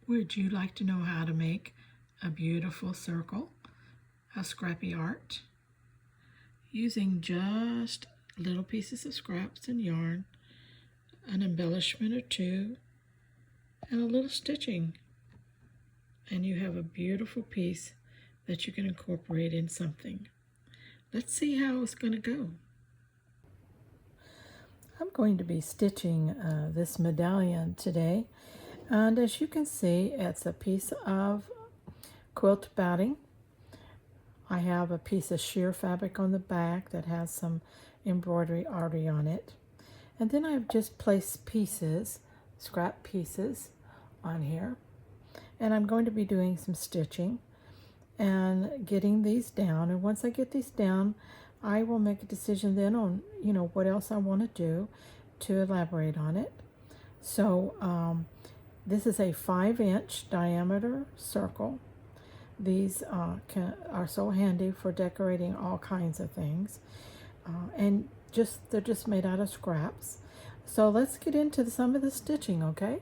Would you like to know how to make a beautiful circle of scrappy art using just little pieces of scraps and yarn, an embellishment or two, and a little stitching? And you have a beautiful piece that you can incorporate in something. Let's see how it's going to go. I'm going to be stitching this medallion today, and as you can see, it's a piece of quilt batting. I have a piece of sheer fabric on the back that has some embroidery already on it, and then I've just placed pieces, scrap pieces, on here, and I'm going to be doing some stitching and getting these down. And once I get these down, I will make a decision then on what else I want to do to elaborate on it. So this is a 5-inch diameter circle. These are so handy for decorating all kinds of things, and they're just made out of scraps. So let's get into some of the stitching, okay?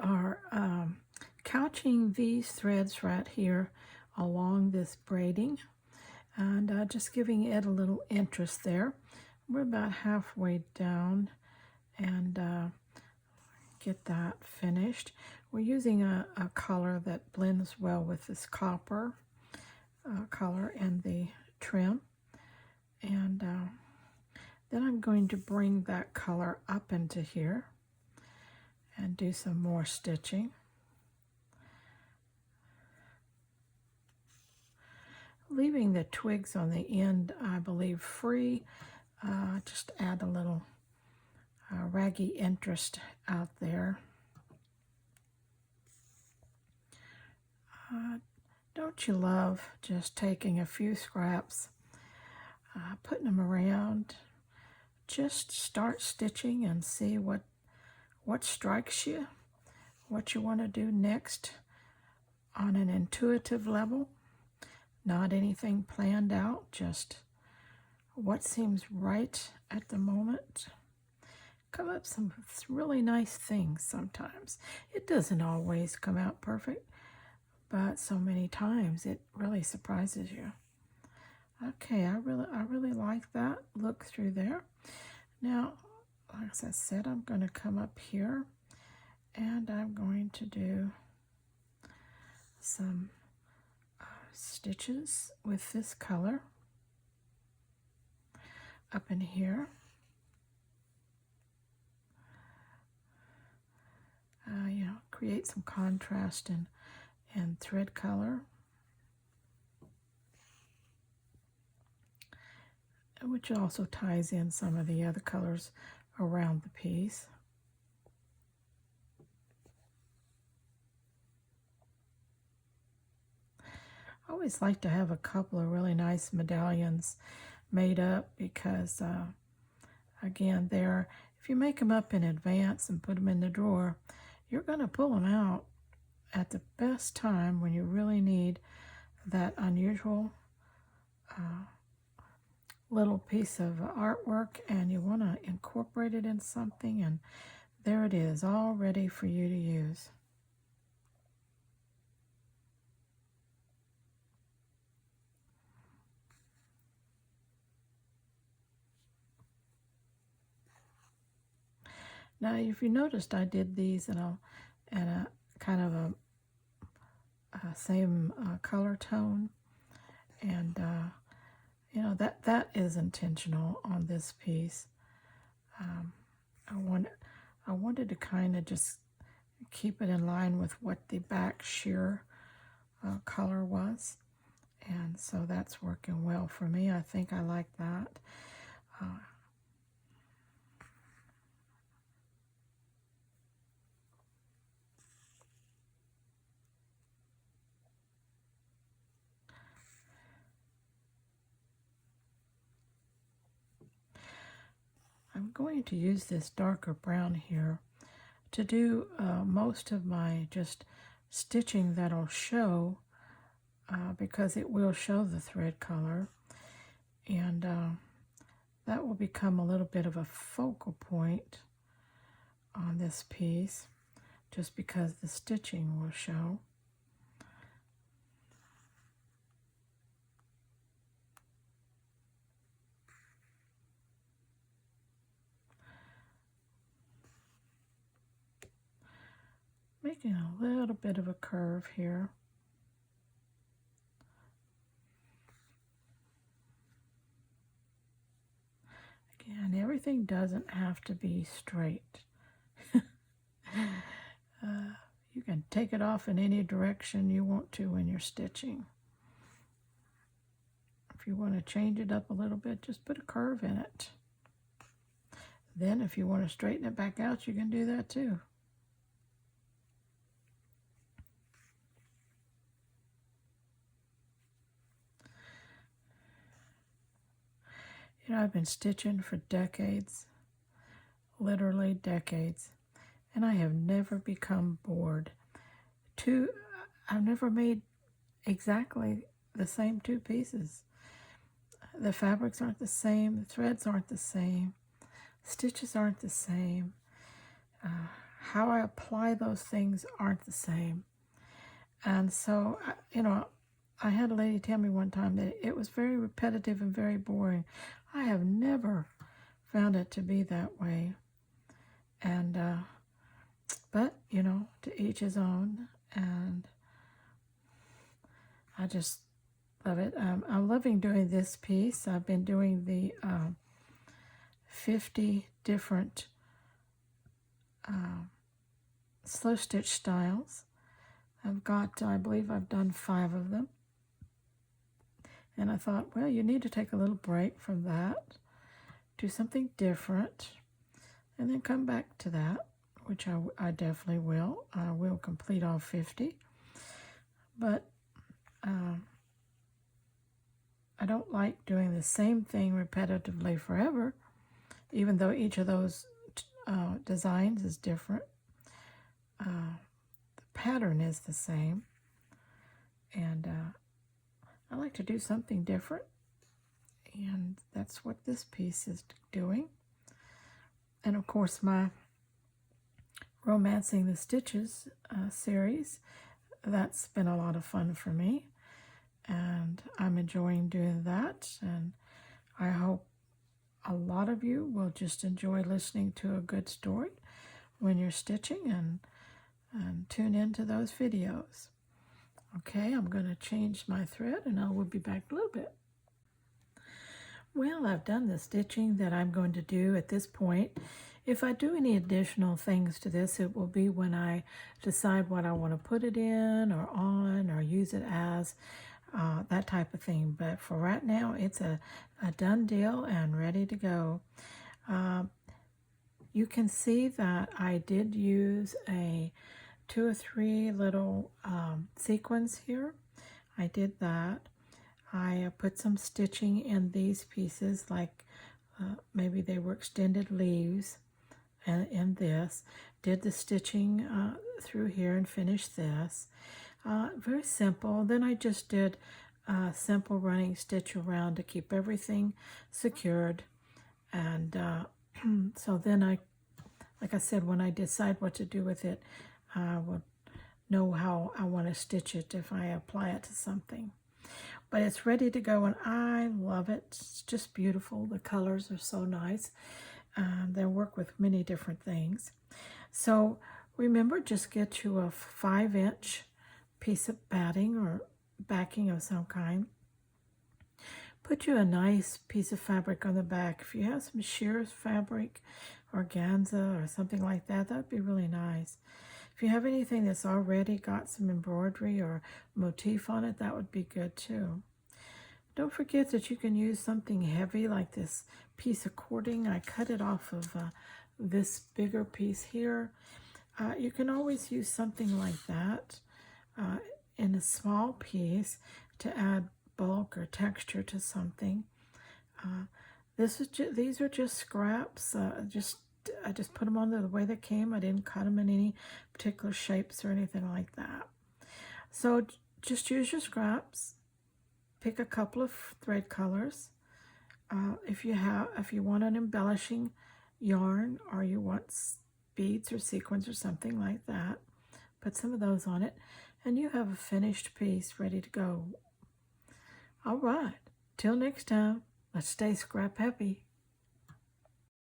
are couching these threads right here along this braiding, and just giving it a little interest there. We're about halfway down, and get that finished. We're using a color that blends well with this copper color and the trim, and then I'm going to bring that color up into here and do some more stitching. Leaving the twigs on the end, I believe, free, just add a little raggy interest out there. Don't you love just taking a few scraps, putting them around, just start stitching and see what strikes you, what you want to do next on an intuitive level. Not anything planned out, just what seems right at the moment. Come up some really nice things sometimes. It doesn't always come out perfect, but so many times it really surprises you. Okay, I really like that look through there. Now, like I said, I'm going to come up here and I'm going to do some stitches with this color up in here. Create some contrast and thread color, which also ties in some of the other colors around the piece. I always like to have a couple of really nice medallions made up because, again, if you make them up in advance and put them in the drawer, you're going to pull them out at the best time when you really need that unusual little piece of artwork and you want to incorporate it in something, and there it is, all ready for you to use. Now, if you noticed, I did these in a kind of a same color tone, and that is intentional on this piece. I wanted to kind of just keep it in line with what the back sheer color was, and so that's working well for me. I think I like that. I'm going to use this darker brown here to do most of my just stitching that'll show, because it will show the thread color, and that will become a little bit of a focal point on this piece, just because the stitching will show. Making a little bit of a curve here. Again, everything doesn't have to be straight. You can take it off in any direction you want to when you're stitching. If you want to change it up a little bit, just put a curve in it. Then if you want to straighten it back out, you can do that too. I've been stitching for decades, literally decades, and I have never become bored. I've never made exactly the same two pieces. The fabrics aren't the same, the threads aren't the same, stitches aren't the same. how I apply those things aren't the same. And so, I had a lady tell me one time that it was very repetitive and very boring. I have never found it to be that way. And, but, to each his own. And I just love it. I'm loving doing this piece. I've been doing the 50 different slow stitch styles. I believe I've done 5 of them. And I thought, well, you need to take a little break from that, do something different, and then come back to that, which I definitely will. I will complete all 50. But I don't like doing the same thing repetitively forever, even though each of those designs is different. The pattern is the same. And I like to do something different. And that's what this piece is doing. And of course, my Romancing the Stitches series, that's been a lot of fun for me. And I'm enjoying doing that. And I hope a lot of you will just enjoy listening to a good story when you're stitching and tune into those videos. Okay, I'm going to change my thread and I will be back in a little bit. Well, I've done the stitching that I'm going to do at this point. If I do any additional things to this, it will be when I decide what I want to put it in or on or use it as, that type of thing. But for right now, it's a done deal and ready to go. You can see that I did use 2 or 3 little sequins here. I did that. I put some stitching in these pieces, like maybe they were extended leaves, and in this. Did the stitching through here and finished this. Very simple. Then I just did a simple running stitch around to keep everything secured. And so then like I said, when I decide what to do with it, I will know how I want to stitch it if I apply it to something. But it's ready to go and I love it. It's just beautiful. The colors are so nice. They work with many different things. So remember, just get you a 5-inch piece of batting or backing of some kind. Put you a nice piece of fabric on the back. If you have some sheer fabric, organza or something like that, that'd be really nice. If you have anything that's already got some embroidery or motif on it, that would be good too. Don't forget that you can use something heavy like this piece of cording. I cut it off of this bigger piece here. You can always use something like that in a small piece to add bulk or texture to something. These are just scraps. I just put them on the way they came. I didn't cut them in any particular shapes or anything like that. So just use your scraps. Pick a couple of thread colors. If you want an embellishing yarn or you want beads or sequins or something like that, put some of those on it, and you have a finished piece ready to go. All right, till next time, let's stay scrap happy.